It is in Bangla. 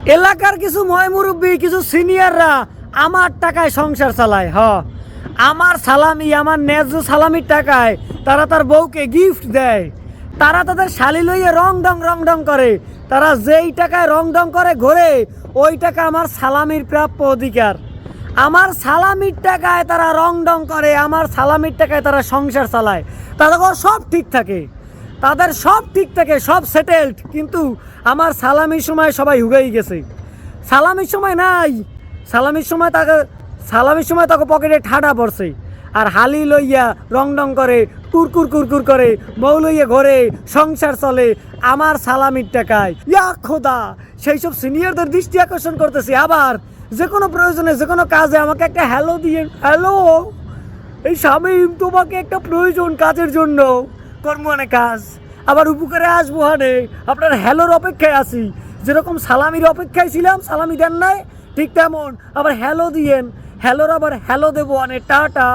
এলাকার কিছু ময়মুরব্বী, কিছু সিনিয়ররা আমার টাকায় সংসার চালায়। আমার সালামি, আমার ন্যায্য সালামির টাকায় তারা তার বউকে গিফট দেয়। তারা তাদের শালি লইয়ে রং ডং করে। তারা যেই টাকায় রং ডং করে ঘোরে, ওই টাকা আমার সালামির প্রাপ্য অধিকার। আমার সালামির টাকায় তারা রং ডং করে, আমার সালামির টাকায় তারা সংসার চালায়। তাদের সব ঠিক থাকে, তাদের সব ঠিক থাকে, সব সেটেলড। কিন্তু আমার সালামির সময় সবাই হুগাই গেছে। সালামির সময় নাই, সালামির সময় তাকে পকেটে ঠাডা পড়ছে। আর হালি লইয়া রং ডং করে, কুরকুর করে, বউ লইয়া ঘরে সংসার চলে আমার সালামির টাকায়। ইয়া খোদা, সেই সব সিনিয়রদের দৃষ্টি আকর্ষণ করতেছি। আবার যে কোনো প্রয়োজনে, যে কোনো কাজে আমাকে একটা হ্যালো দিয়ে, হ্যালো এই শামীম, তোমাকে একটা প্রয়োজন কাজের জন্য, কর্মহানে কাজ, আবার উপকারে আসবো হানে, আপনার হ্যালোর অপেক্ষায় আছি। যেরকম সালামির অপেক্ষায় ছিলাম, সালামি দেন নাই, ঠিক তেমন আবার হ্যালো দিয়েন, হ্যালোর আবার হ্যালো দেবো, টাটা।